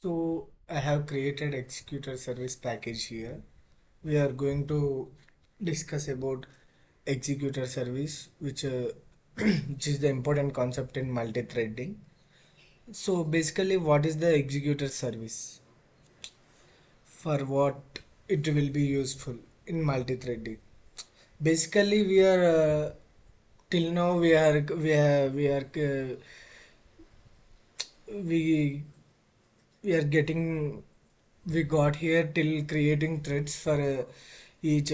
So I have created Executor service package here. We are going to discuss about Executor service, which is the important concept in multi-threading. So basically, what is the Executor service? For what it will be useful in multi-threading? Basically, we are till now we we are getting we got here till creating threads for each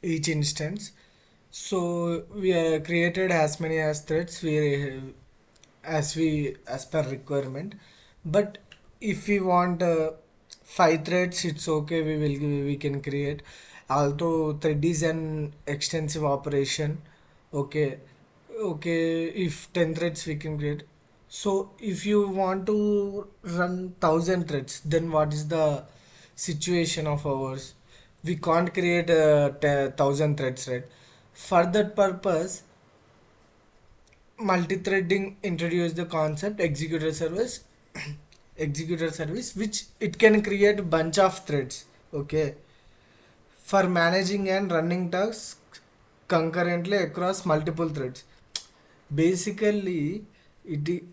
each instance. So we created as many as threads as per requirement. But if we want 5 threads, it's okay. We can create. Although thread is an extensive operation. Okay, okay. If 10 threads we can create. So if you want to run 1,000 threads, then what is the situation of ours? We can't create 1,000 threads, right? For that purpose, multi-threading introduced the concept executor service executor service, which it can create a bunch of threads, okay, for managing and running tasks concurrently across multiple threads. Basically, it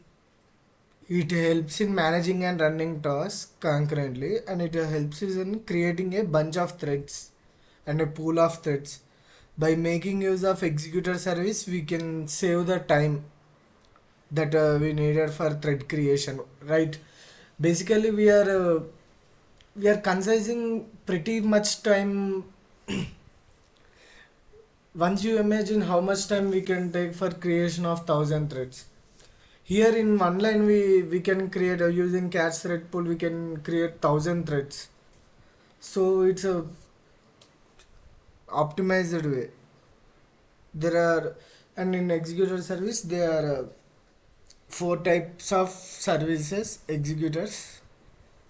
it helps in managing and running tasks concurrently, and it helps us in creating a bunch of threads and a pool of threads. By making use of executor service, we can save the time that we needed for thread creation, right? Basically, we are concising pretty much time. Once you imagine how much time we can take for creation of 1,000 threads, here in one line we can create using catch thread pool, we can create 1,000 threads. So it's a optimized way. There are, and in executor service there are four types of services executors.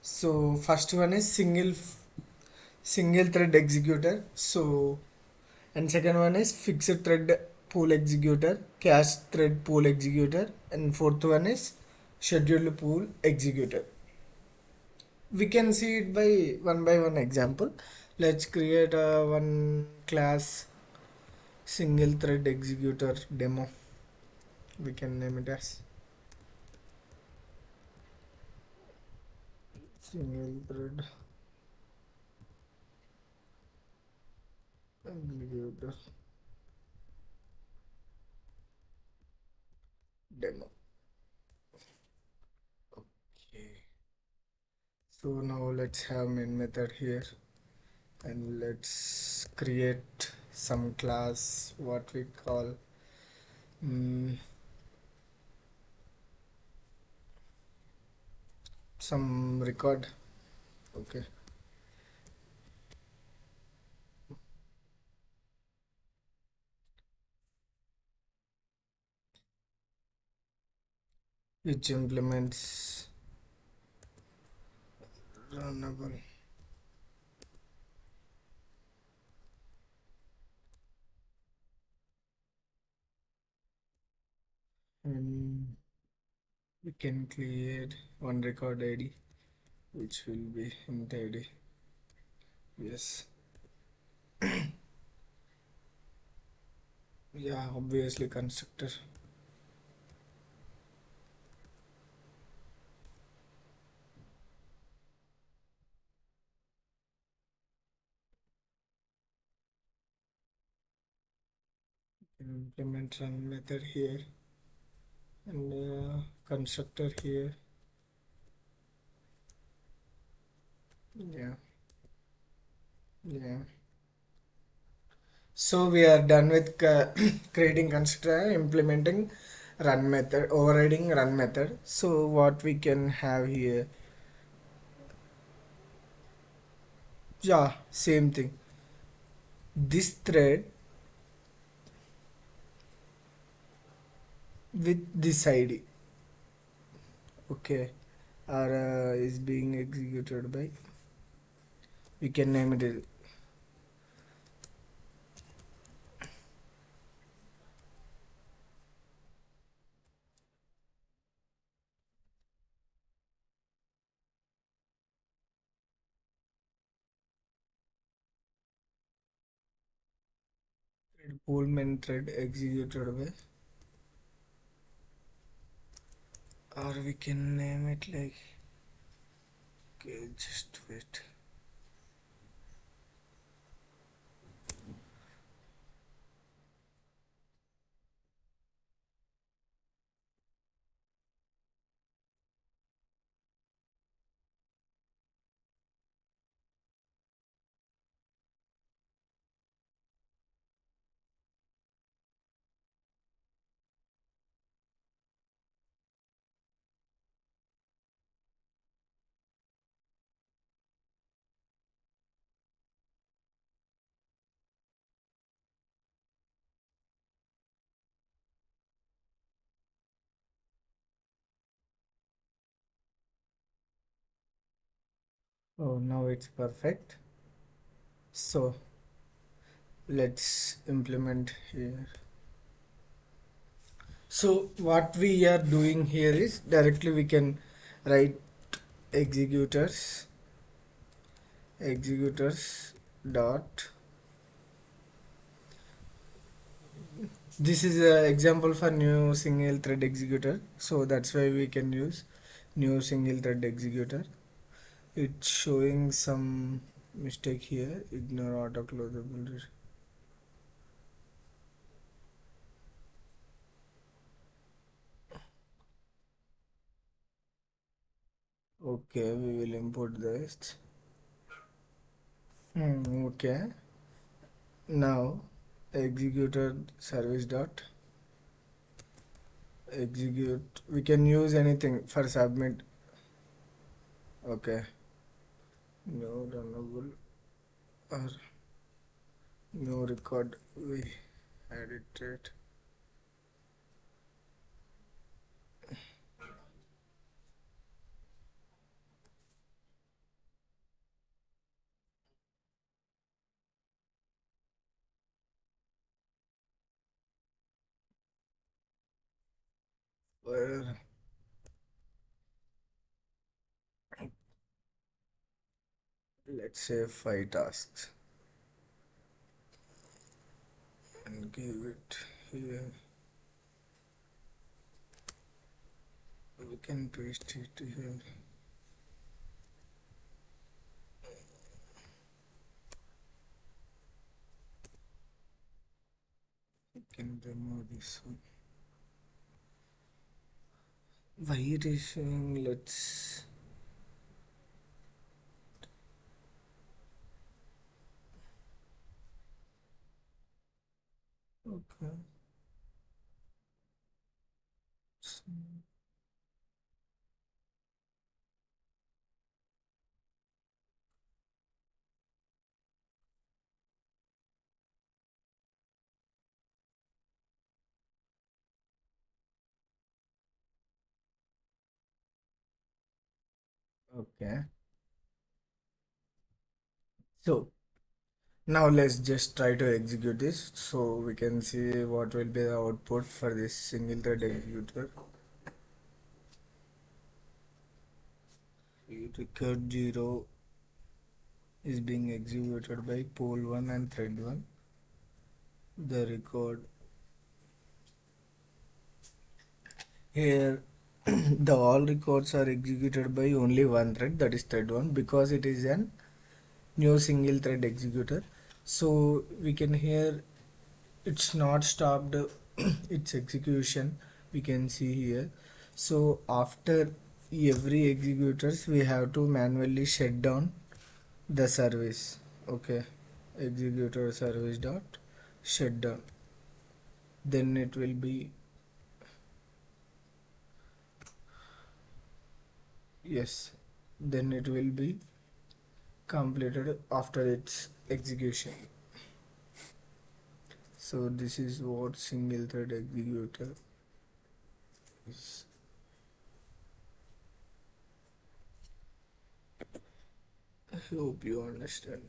So first one is single thread executor. So, and second one is fixed thread pool executor, cache thread pool executor, and fourth one is scheduled pool executor. We can see it by one example. Let's create a one class single thread executor demo. We can name it as single thread executor demo. Okay. So now let's have main method here, and let's create some class what we call mm, some record. Okay, which implements runnable. And we can create one record id which will be int id. Yes, yeah, obviously constructor. Implement run method here, and constructor here. Yeah, yeah. So we are done with creating constructor and implementing run method, overriding run method. So what we can have here, yeah, same thing. This thread with this ID, okay, is being executed by. We can name it pool main thread executed by, or we can name it like, okay, just wait. Oh, now it's perfect. So let's implement here. So what we are doing here is directly we can write executors executors dot, this is an example for new single thread executor, so that's why we can use new single thread executor. It's showing some mistake here, ignore auto closable. Okay, we will import this. Okay, now executor service dot execute, we can use anything for submit. Okay, no runnable or no record, we added it. Well, let's say 5 tasks and give it here. We can paste it here. We can remove this one. Why it is showing? Let's. Okay. Okay. So now let's just try to execute this so we can see what will be the output for this single thread executor. Record 0 is being executed by pole 1 and thread 1. The record here, the all records are executed by only one thread, that is thread 1, because it is an new single thread executor. So we can hear it's not stopped its execution, we can see here. So after every executors we have to manually shut down the service. Okay, executor service dot shut down, then it will be, yes, then it will be completed after its execution. So this is what single thread executor is. I hope you understand.